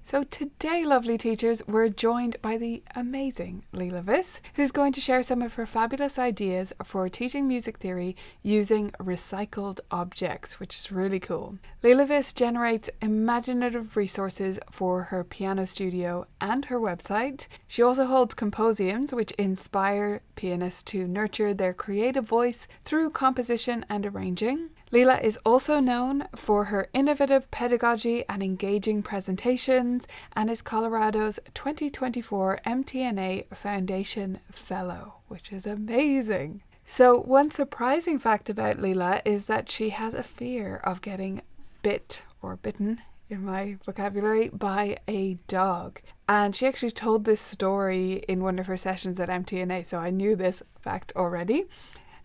So today, lovely teachers, we're joined by the amazing Leila Viss, who's going to share some of her fabulous ideas for teaching music theory using recycled objects, which is really cool. Leila Viss generates imaginative resources for her piano studio and her website. She also holds symposiums which inspire pianists to nurture their creative voice through composition and arranging. Leila is also known for her innovative pedagogy and engaging presentations and is Colorado's 2024 MTNA Foundation Fellow, which is amazing. So one surprising fact about Leila is that she has a fear of getting bit or bitten, in my vocabulary, by a dog. And she actually told this story in one of her sessions at MTNA, so I knew this fact already.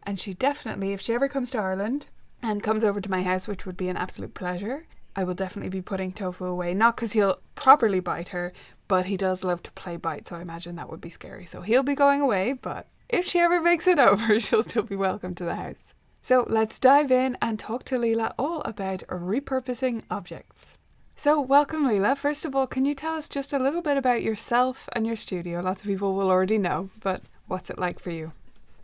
And she definitely, if she ever comes to Ireland and comes over to my house, which would be an absolute pleasure, I will definitely be putting Tofu away. Not because he'll properly bite her, but he does love to play bite, so I imagine that would be scary. So he'll be going away, but if she ever makes it over, she'll still be welcome to the house. So let's dive in and talk to Leila all about repurposing objects. So welcome, Leila. First of all, can you tell us just a little bit about yourself and your studio? Lots of people will already know, but what's it like for you?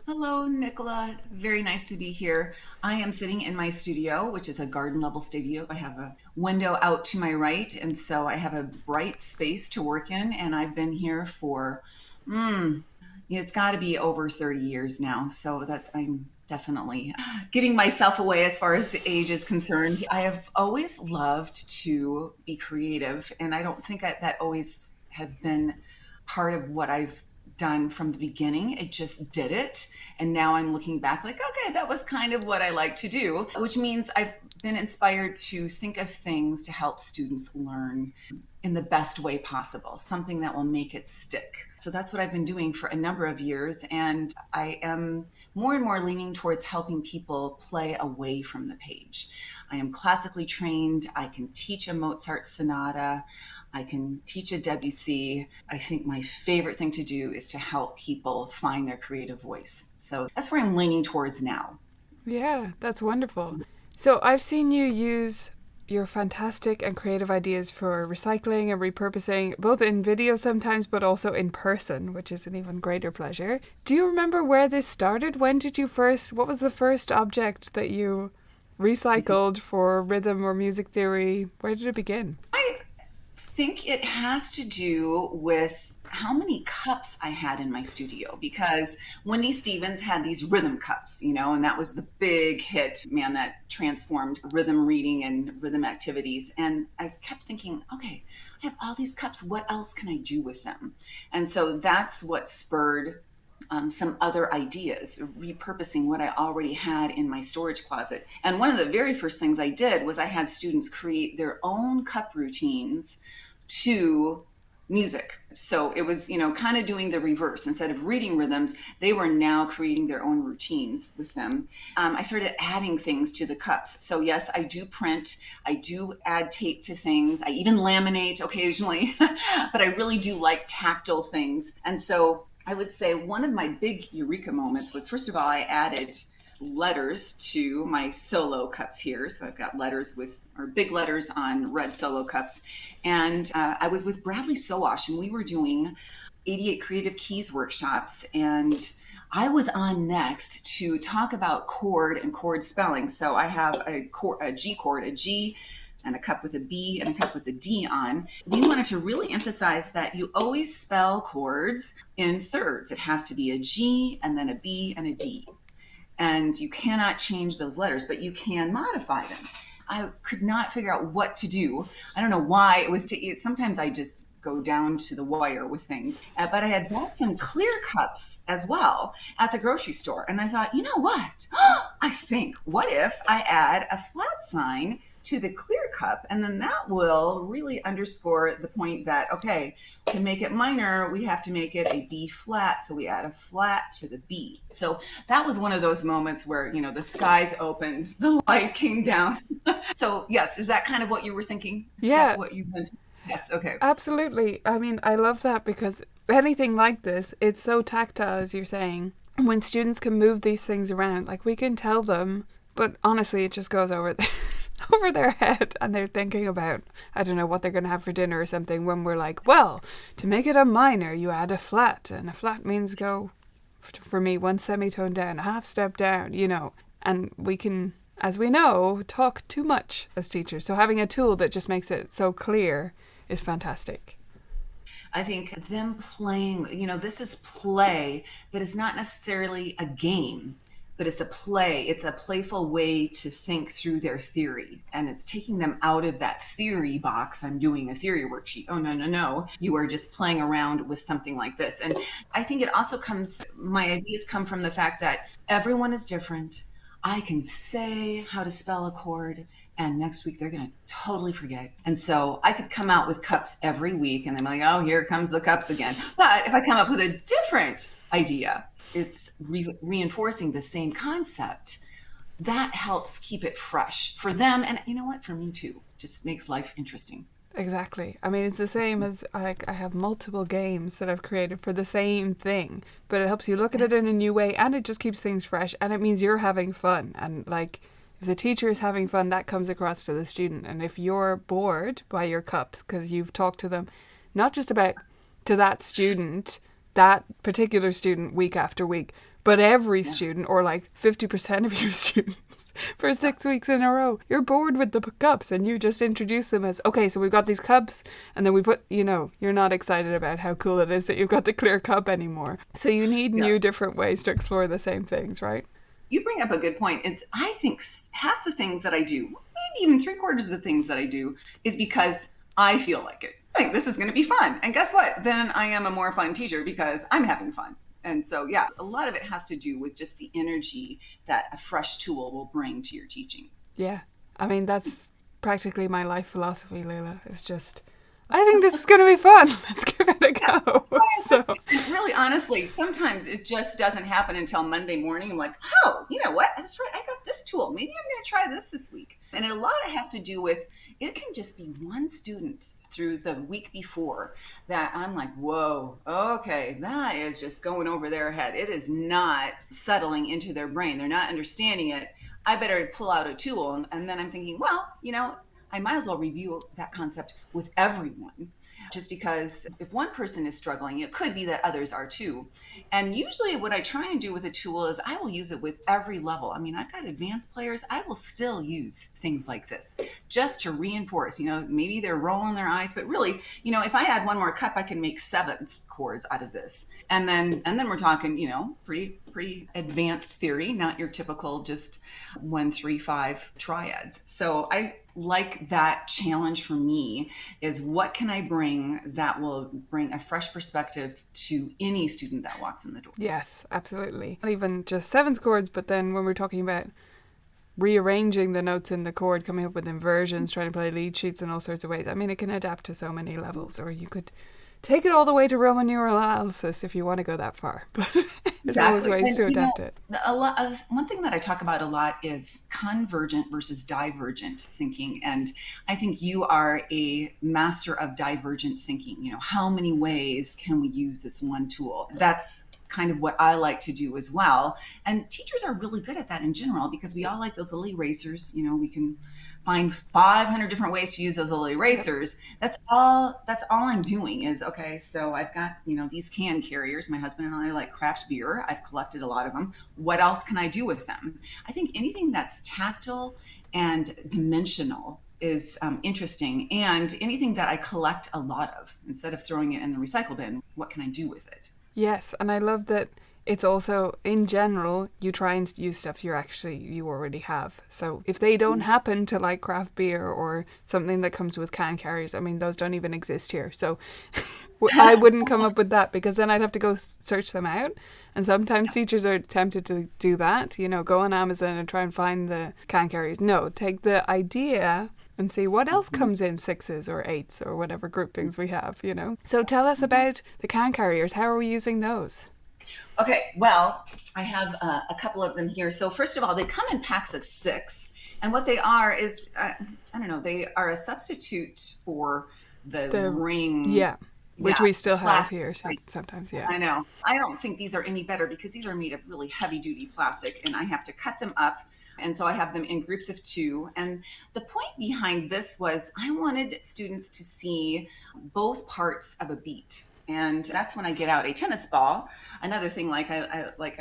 Hello, Nicola. Very nice to be here. I am sitting in my studio, which is a garden level studio. I have a window out to my right, and so I have a bright space to work in. And I've been here for, it's got to be over 30 years now. So I'm definitely giving myself away as far as the age is concerned. I have always loved to be creative, and I don't think that always has been part of what I've done from the beginning. It just did it. And now I'm looking back like, okay, that was kind of what I like to do, which means I've been inspired to think of things to help students learn in the best way possible, something that will make it stick. So that's what I've been doing for a number of years. And I am more and more leaning towards helping people play away from the page. I am classically trained. I can teach a Mozart sonata. I can teach a Debussy. I think my favorite thing to do is to help people find their creative voice. So that's where I'm leaning towards now. Yeah, that's wonderful. So I've seen you use your fantastic and creative ideas for recycling and repurposing, both in video sometimes, but also in person, which is an even greater pleasure. Do you remember where this started? What was the first object that you recycled for rhythm or music theory? Where did it begin? I think it has to do with how many cups I had in my studio, because Wendy Stevens had these rhythm cups, and that was the big hit, man, that transformed rhythm reading and rhythm activities. And I kept thinking, okay, I have all these cups. What else can I do with them? And so that's what spurred some other ideas, repurposing what I already had in my storage closet. And one of the very first things I did was I had students create their own cup routines to music. So it was, kind of doing the reverse. Instead of reading rhythms, they were now creating their own routines with them. I started adding things to the cups. So yes, I do print. I do add tape to things. I even laminate occasionally, but I really do like tactile things. And so I would say one of my big eureka moments was, first of all, I added letters to my solo cups here. So I've got big letters on red solo cups. And I was with Bradley Sowash, and we were doing 88 Creative Keys workshops. And I was on next to talk about chord and chord spelling. So I have a G chord, a G, and a cup with a B and a cup with a D on. We wanted to really emphasize that you always spell chords in thirds. It has to be a G and then a B and a D. And you cannot change those letters, but you can modify them. I could not figure out what to do. I don't know why it was. Sometimes I just go down to the wire with things. But I had bought some clear cups as well at the grocery store. And I thought, you know what? What if I add a flat sign to the clear cup, and then that will really underscore the point that, okay, to make it minor, we have to make it a B flat. So we add a flat to the B. So that was one of those moments where, the skies opened, the light came down. So yes, is that kind of what you were thinking? Yeah. Is that what you meant? Yes. Okay. Absolutely. I mean, I love that because anything like this, it's so tactile, as you're saying. When students can move these things around, like we can tell them, but honestly, it just goes over there. over their head and they're thinking about, I don't know, what they're going to have for dinner or something, when we're like, well, to make it a minor, you add a flat, and a flat means go, for me, one semitone down, a half step down, you know, and we can, as we know, talk too much as teachers. So having a tool that just makes it so clear is fantastic. I think them playing, this is play, but it's not necessarily a game, but it's a play. It's a playful way to think through their theory. And it's taking them out of that theory box. I'm doing a theory worksheet. Oh, no, no, no. You are just playing around with something like this. And I think it also my ideas come from the fact that everyone is different. I can say how to spell a chord, and next week they're going to totally forget. And so I could come out with cups every week and they're like, oh, here comes the cups again. But if I come up with a different idea, it's reinforcing the same concept. That helps keep it fresh for them. And you know what? For me too. Just makes life interesting. Exactly. I mean, it's the same as I have multiple games that I've created for the same thing, but it helps you look at it in a new way, and it just keeps things fresh, and it means you're having fun. And like, if the teacher is having fun, that comes across to the student. And if you're bored by your cups because you've talked to them, not just about to that student, that particular student week after week, but every student, or like 50% of your students for 6 weeks in a row, you're bored with the cups, and you just introduce them as, okay, so we've got these cups, and then we put, you're not excited about how cool it is that you've got the clear cup anymore. So you need new different ways to explore the same things, right? You bring up a good point. I think half the things that I do, maybe even 3/4 of the things that I do, is because I feel like it. I think this is going to be fun. And guess what? Then I am a more fun teacher because I'm having fun. And so, yeah, a lot of it has to do with just the energy that a fresh tool will bring to your teaching. Yeah. I mean, that's practically my life philosophy, Leila. It's just, I think this is going to be fun. Let's give it a go. So really, honestly, sometimes it just doesn't happen until Monday morning. I'm like, oh, you know what? That's right. I got this tool. Maybe I'm going to try this week. And a lot of it has to do with, it can just be one student through the week before that I'm like, whoa, okay, that is just going over their head. It is not settling into their brain. They're not understanding it. I better pull out a tool. And then I'm thinking, well, I might as well review that concept with everyone, just because if one person is struggling, it could be that others are too. And usually what I try and do with a tool is I will use it with every level. I mean, I've got advanced players. I will still use things like this just to reinforce, maybe they're rolling their eyes, but really, if I add one more cup, I can make 7th chords out of this. And then we're talking, pretty advanced theory, not your typical just 1, 3, 5 triads. So I like that challenge for me is what can I bring that will bring a fresh perspective to any student that walks in the door. Yes, absolutely. Not even just 7th chords, but then when we're talking about rearranging the notes in the chord, coming up with inversions, trying to play lead sheets in all sorts of ways. I mean, it can adapt to so many levels, or you could take it all the way to Roman numeral analysis if you want to go that far. But there's always ways to adapt it. One thing that I talk about a lot is convergent versus divergent thinking. And I think you are a master of divergent thinking. How many ways can we use this one tool? That's kind of what I like to do as well. And teachers are really good at that in general because we all like those little erasers. We can find 500 different ways to use those little erasers. That's all I'm doing is, okay, so I've got, these can carriers. My husband and I like craft beer. I've collected a lot of them. What else can I do with them? I think anything that's tactile and dimensional is interesting. And anything that I collect a lot of, instead of throwing it in the recycle bin, what can I do with it? Yes, and I love that it's also, in general, you try and use stuff you already have. So if they don't happen to like craft beer or something that comes with can carriers, I mean, those don't even exist here. So I wouldn't come up with that because then I'd have to go search them out. And sometimes teachers are tempted to do that, go on Amazon and try and find the can carriers. No, take the idea and see what else comes in 6s or 8s or whatever groupings we have, So tell us about the can carriers. How are we using those? Okay, well, I have a couple of them here. So first of all, they come in packs of 6. And what they are is, they are a substitute for the ring. Yeah, which we still have here right. Sometimes, yeah. I know. I don't think these are any better because these are made of really heavy-duty plastic, and I have to cut them up. And so I have them in groups of 2. And the point behind this was I wanted students to see both parts of a beat. And that's when I get out a tennis ball. Another thing I like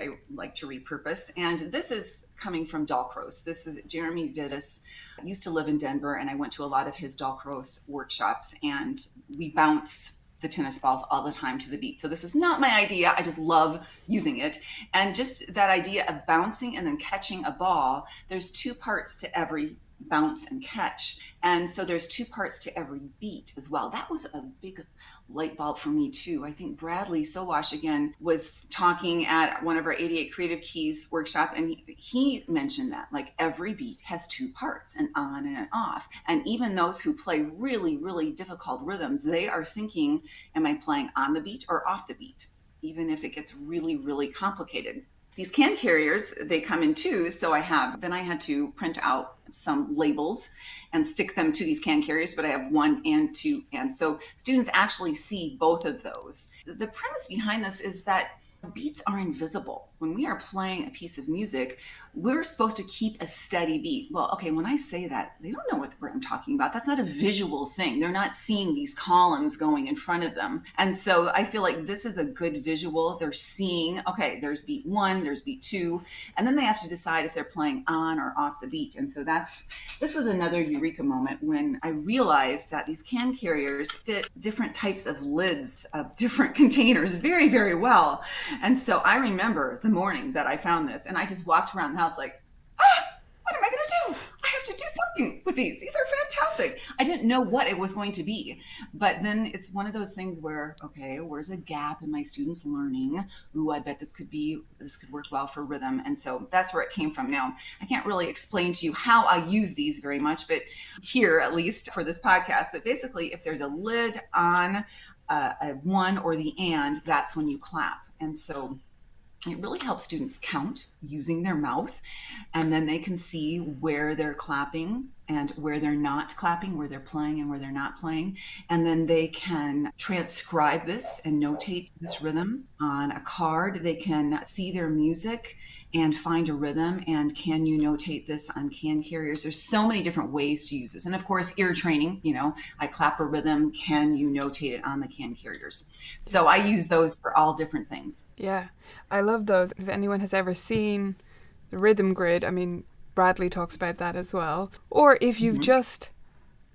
to repurpose. And this is coming from Dalcroze. This is Jeremy Dittis used to live in Denver, and I went to a lot of his Dalcroze workshops, and we bounce the tennis balls all the time to the beat. So this is not my idea. I just love using it. And just that idea of bouncing and then catching a ball, there's 2 parts to every bounce and catch. And so there's 2 parts to every beat as well. That was a big light bulb for me too. I think Bradley Sowash again was talking at one of our 88 Creative Keys workshop, and he mentioned that like every beat has 2 parts, an on and an off. And even those who play really, really difficult rhythms, they are thinking, am I playing on the beat or off the beat? Even if it gets really, really complicated. These can carriers, they come in 2s. So I had to print out some labels and stick them to these can carriers, but I have 1 and 2. And so students actually see both of those. The premise behind this is that beats are invisible. When we are playing a piece of music, we're supposed to keep a steady beat. Well, okay, when I say that, they don't know what I'm talking about. That's not a visual thing. They're not seeing these columns going in front of them. And so I feel like this is a good visual. They're seeing, okay, there's beat 1, there's beat 2, and then they have to decide if they're playing on or off the beat. And so this was another eureka moment when I realized that these can carriers fit different types of lids of different containers very, very well. And so I remember the morning that I found this, and I just walked around the house like, what am I going to do? I have to do something with these. These are fantastic. I didn't know what it was going to be. But then it's one of those things where, okay, where's a gap in my students' learning? Ooh, I bet this could work well for rhythm. And so that's where it came from. Now, I can't really explain to you how I use these very much, but here, at least for this podcast, but basically if there's a lid on a 1 or the and, that's when you clap. And so it really helps students count using their mouth, and then they can see where they're clapping and where they're not clapping, where they're playing and where they're not playing. And then they can transcribe this and notate this rhythm on a card. They can see their music and find a rhythm. And can you notate this on can carriers? There's so many different ways to use this. And of course, ear training, I clap a rhythm. Can you notate it on the can carriers? So I use those for all different things. Yeah, I love those. If anyone has ever seen the rhythm grid, I mean, Bradley talks about that as well. Or if you've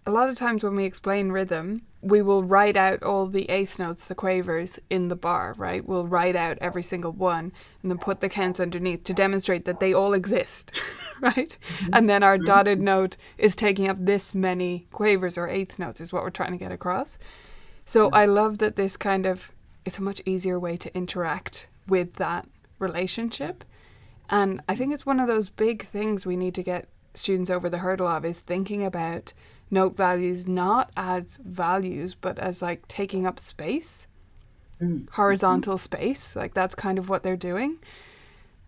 a lot of times when we explain rhythm, we will write out all the eighth notes, the quavers, in the bar, right? We'll write out every single one and then put the counts underneath to demonstrate that they all exist, right? And then our dotted note is taking up this many quavers or eighth notes is what we're trying to get across. So I love that this it's a much easier way to interact with that relationship. And I think it's one of those big things we need to get students over the hurdle of, is thinking about note values not as values, but as like taking up space, horizontal space. Like that's kind of what they're doing.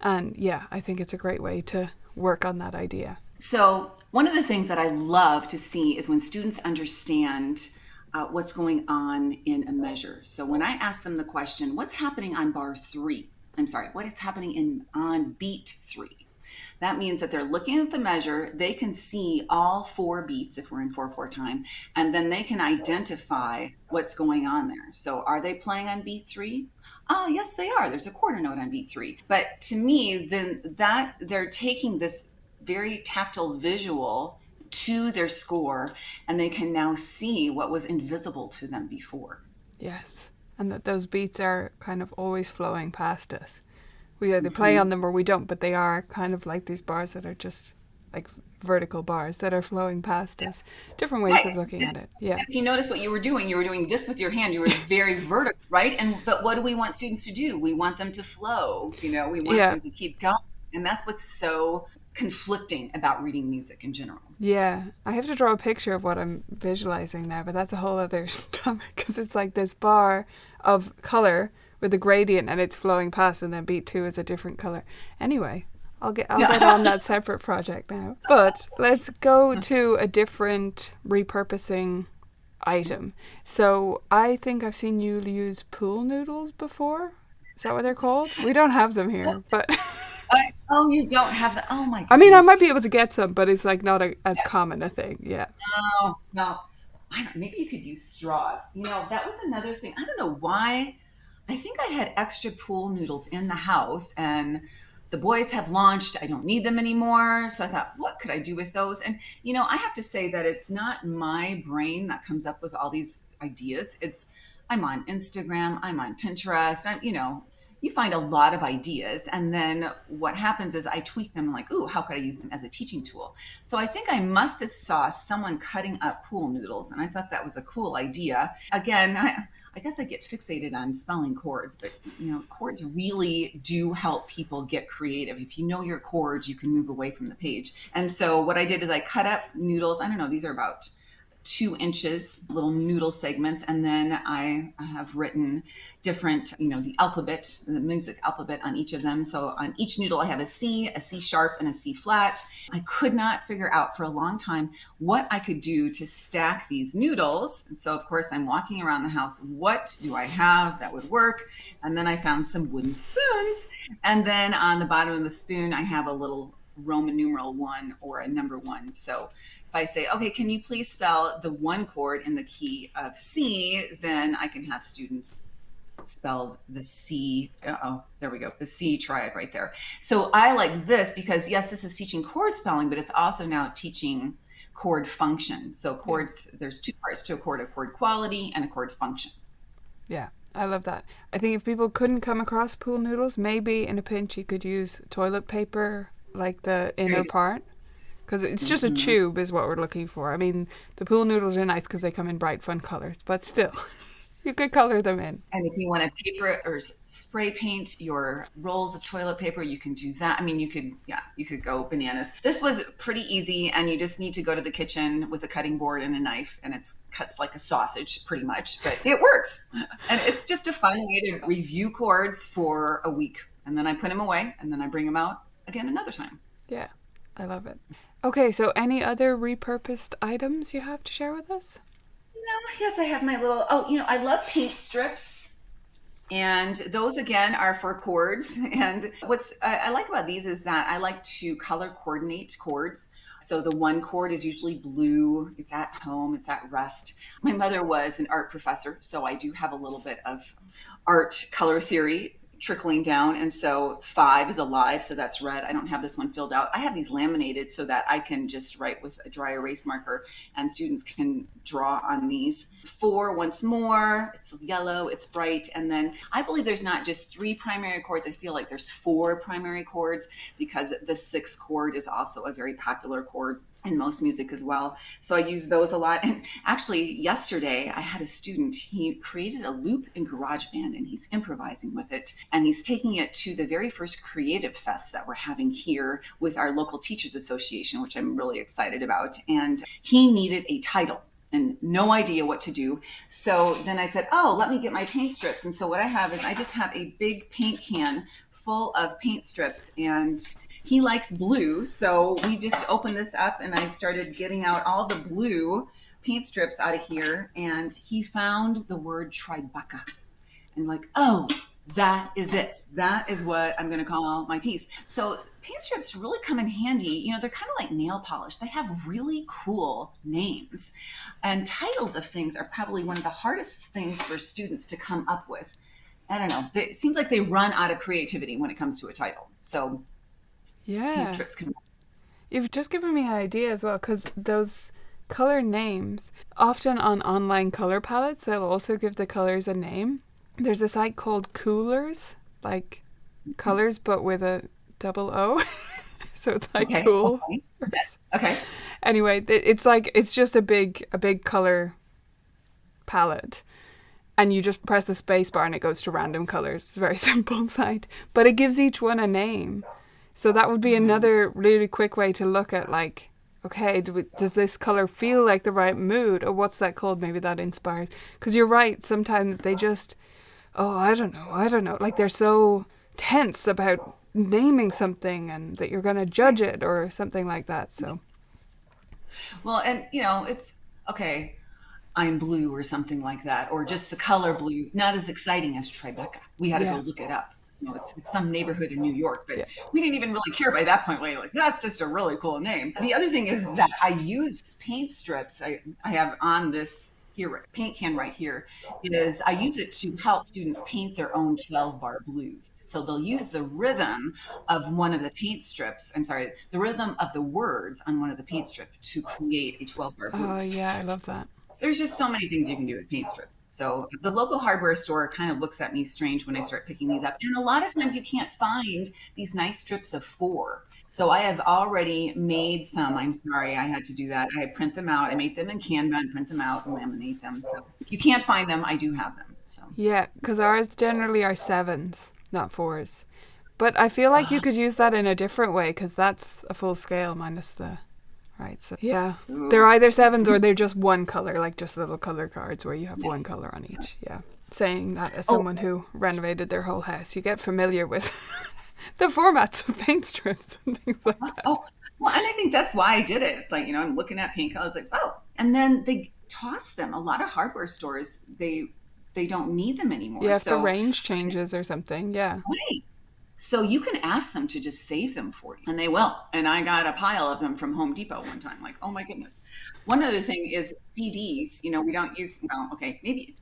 And yeah, I think it's a great way to work on that idea. So one of the things that I love to see is when students understand what's going on in a measure. So when I ask them the question, what's happening on bar 3? What is happening on beat 3? That means that they're looking at the measure, they can see all 4 beats if we're in 4/4 time, and then they can identify what's going on there. So are they playing on beat 3? Oh, yes, they are. There's a quarter note on beat 3. But to me, then that they're taking this very tactile visual to their score, and they can now see what was invisible to them before. Yes, and that those beats are kind of always flowing past us. We either play on them or we don't, but they are kind of like these bars that are just like vertical bars that are flowing past us. Different ways of looking at it. Yeah. If you notice what you were doing this with your hand. You were very vertical, right? But what do we want students to do? We want them to flow. We want them to keep going. And that's what's so conflicting about reading music in general. Yeah. I have to draw a picture of what I'm visualizing now, but that's a whole other topic, because it's like this bar of color with a gradient and it's flowing past, and then beat 2 is a different color. Anyway, I'll get on that separate project now. But let's go to a different repurposing item. So I think I've seen you use pool noodles before. Is that what they're called? We don't have them here, but Oh, you don't have the, oh my I mean, I might be goodness. able to get some, but it's like not as common a thing. Yeah. No, no. Maybe you could use straws. That was another thing. I don't know why. I think I had extra pool noodles in the house, and the boys have launched. I don't need them anymore. So I thought, what could I do with those? And, I have to say that it's not my brain that comes up with all these ideas. I'm on Instagram, I'm on Pinterest, you find a lot of ideas. And then what happens is I tweak them and like, ooh, how could I use them as a teaching tool? So I think I must have saw someone cutting up pool noodles, and I thought that was a cool idea. Again, I guess I get fixated on spelling chords, but chords really do help people get creative. If you know your chords, you can move away from the page. And so what I did is I cut up noodles. I don't know, these are about 2 inches, little noodle segments. And then I have written different, the alphabet, the music alphabet on each of them. So on each noodle, I have a C sharp, and a C flat. I could not figure out for a long time what I could do to stack these noodles. And so, of course, I'm walking around the house. What do I have that would work? And then I found some wooden spoons. And then on the bottom of the spoon, I have a little Roman numeral 1 or a number 1. So if I say, okay, can you please spell the 1 chord in the key of C, then I can have students spell the C. Oh, there we go. The C triad right there. So I like this because, yes, this is teaching chord spelling, but it's also now teaching chord function. So chords, there's 2 parts to a chord quality and a chord function. Yeah, I love that. I think if people couldn't come across pool noodles, maybe in a pinch you could use toilet paper, like the inner part. Because it's just a tube is what we're looking for. I mean, the pool noodles are nice because they come in bright, fun colors, but still, you could color them in. And if you want to paper or spray paint your rolls of toilet paper, you can do that. I mean, you could go bananas. This was pretty easy, and you just need to go to the kitchen with a cutting board and a knife, and it cuts like a sausage pretty much, but it works. And it's just a fun way to review chords for a week. And then I put them away, and then I bring them out again another time. Yeah, I love it. Okay, so any other repurposed items you have to share with us? Yes, I have my little, I love paint strips. And those, again, are for chords. And what's I like about these is that I like to color coordinate chords. So the 1 chord is usually blue. It's at home. It's at rest. My mother was an art professor, so I do have a little bit of art color theory trickling down. And so 5 is alive, so that's red. I don't have this one filled out. I have these laminated so that I can just write with a dry erase marker and students can draw on these. 4, once more, it's yellow, it's bright. And then I believe there's not just 3 primary chords. I feel like there's 4 primary chords because the 6th chord is also a very popular chord in most music as well. So I use those a lot. And actually yesterday I had a student, he created a loop in GarageBand and he's improvising with it. And he's taking it to the very first creative fest that we're having here with our local teachers association, which I'm really excited about. And he needed a title and no idea what to do. So then I said, oh, let me get my paint strips. And so what I have is I just have a big paint can full of paint strips, and he likes blue, so we just opened this up and I started getting out all the blue paint strips out of here, and he found the word Tribeca. And like, oh, that is it. That is what I'm going to call my piece. So paint strips really come in handy. They're kind of like nail polish. They have really cool names. And titles of things are probably one of the hardest things for students to come up with. I don't know. It seems like they run out of creativity when it comes to a title. So Yeah. strips can. You've just given me an idea as well, because those color names, often on online color palettes, they'll also give the colors a name. There's a site called Coolers, like colors, but with a double O. So it's like Okay. cool. Okay. Anyway, it's just a big color palette. And you just press the space bar and it goes to random colors. It's a very simple site. But it gives each one a name. So that would be another really quick way to look at, like, okay, does this color feel like the right mood? Or what's that called? Maybe that inspires. Because you're right, sometimes they just, I don't know. Like, they're so tense about naming something and that you're going to judge it or something like that. So, Well, and it's okay. I'm blue or something like that, or just the color blue. Not as exciting as Tribeca. We had to go look it up. it's some neighborhood in New York, but Yeah. we didn't even really care by that point. We're like, that's just a really cool name. The other thing is that I use paint strips. I have on this here paint can right here is I use it to help students paint their own 12 bar blues. So they'll use the rhythm of one of the paint strips. I'm sorry, the rhythm of the words on one of the paint strips to create a 12 bar Oh, blues. yeah, I love that. There's just so many things you can do with paint strips. So the local hardware store kind of looks at me strange when I start picking these up. And a lot of times you can't find these nice strips of 4. So I have already made some. I'm sorry, I had to do that. I print them out. I make them in Canva and print them out and laminate them. So if you can't find them, I do have them. So Yeah, because ours generally are 7s, not 4s. But I feel like you could use that in a different way because that's a full scale minus the... Right, so yeah, they're either 7s or they're just one color, like just little color cards where you have one color on each. Yeah, saying that as someone who renovated their whole house, you get familiar with the formats of paint strips and things like that. Oh, well, and I think that's why I did it. It's like, I'm looking at paint colors like, oh, and then they toss them. A lot of hardware stores, they don't need them anymore. Yeah, for range changes or something. Yeah. Right. So you can ask them to just save them for you, and they will. And I got a pile of them from Home Depot one time. Like, oh my goodness. One other thing is CDs. We don't use. Well, okay, maybe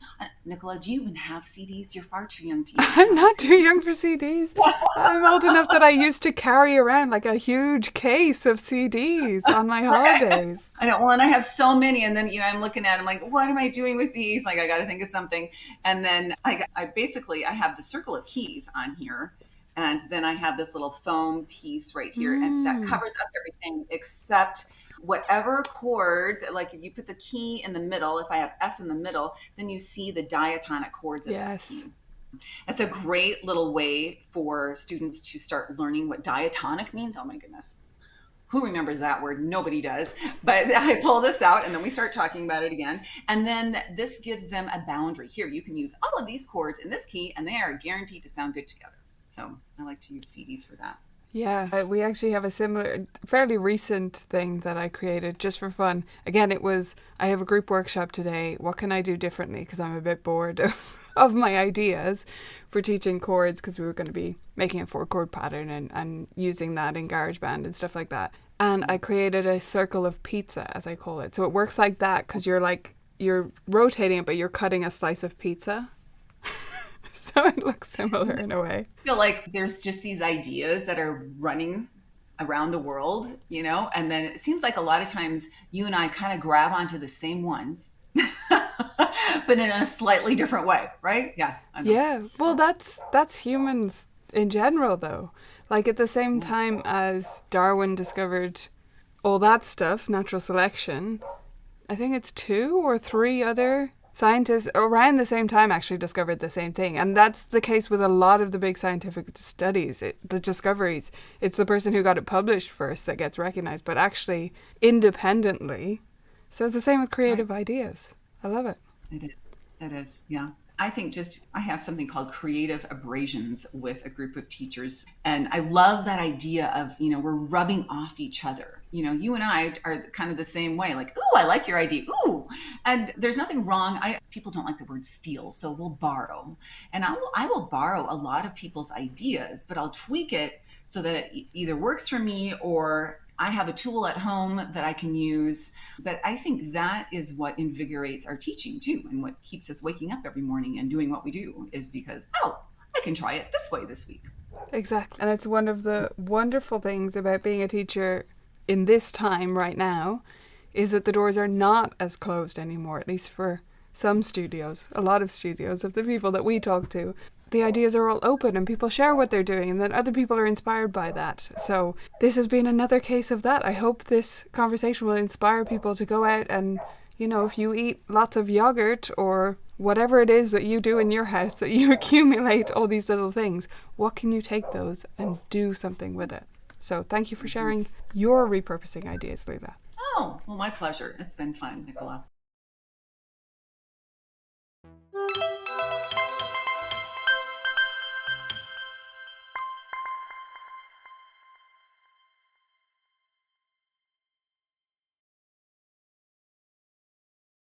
Nicola, do you even have CDs? You're far too young to use. I'm not too young for CDs. I'm old enough that I used to carry around like a huge case of CDs on my holidays. I know. Well, and I have so many, and then I'm looking at them like, what am I doing with these? Like, I got to think of something. And then I basically have the circle of keys on here. And then I have this little foam piece right here, and that covers up everything except whatever chords, like if you put the key in the middle, if I have F in the middle, then you see the diatonic chords of that key. That's a great little way for students to start learning what diatonic means. Oh my goodness. Who remembers that word? Nobody does. But I pull this out and then we start talking about it again. And then this gives them a boundary. Here, you can use all of these chords in this key and they are guaranteed to sound good together. So I like to use CDs for that. Yeah, we actually have a similar, fairly recent thing that I created just for fun. Again, I have a group workshop today. What can I do differently? Because I'm a bit bored of my ideas for teaching chords, because we were going to be making a 4-chord pattern and using that in GarageBand and stuff like that. And I created a circle of pizza, as I call it. So it works like that because you're rotating it, but you're cutting a slice of pizza. So it looks similar in a way. I feel like there's just these ideas that are running around the world, and then it seems like a lot of times you and I kind of grab onto the same ones, but in a slightly different way, right? Yeah. Yeah. Well, that's humans in general, though. Like at the same time as Darwin discovered all that stuff, natural selection, I think it's 2 or 3 other scientists around the same time actually discovered the same thing. And that's the case with a lot of the big scientific studies, the discoveries. It's the person who got it published first that gets recognized, but actually independently. So it's the same with creative ideas. I love it. It is, yeah. I think I have something called creative abrasions with a group of teachers. And I love that idea of, we're rubbing off each other. You and I are kind of the same way. Like, ooh, I like your idea. Ooh. And there's nothing wrong. People don't like the word steal, so we'll borrow. And I will borrow a lot of people's ideas, but I'll tweak it so that it either works for me or I have a tool at home that I can use. But I think that is what invigorates our teaching too, and what keeps us waking up every morning and doing what we do is because, I can try it this way this week. Exactly. And it's one of the wonderful things about being a teacher in this time right now is that the doors are not as closed anymore, at least for some studios, a lot of studios of the people that we talk to. The ideas are all open and people share what they're doing and then other people are inspired by that. So this has been another case of that. I hope this conversation will inspire people to go out and, if you eat lots of yogurt or whatever it is that you do in your house, that you accumulate all these little things, what can you take those and do something with it? So thank you for sharing your repurposing ideas, Leila. Oh, well, my pleasure. It's been fun, Nicola.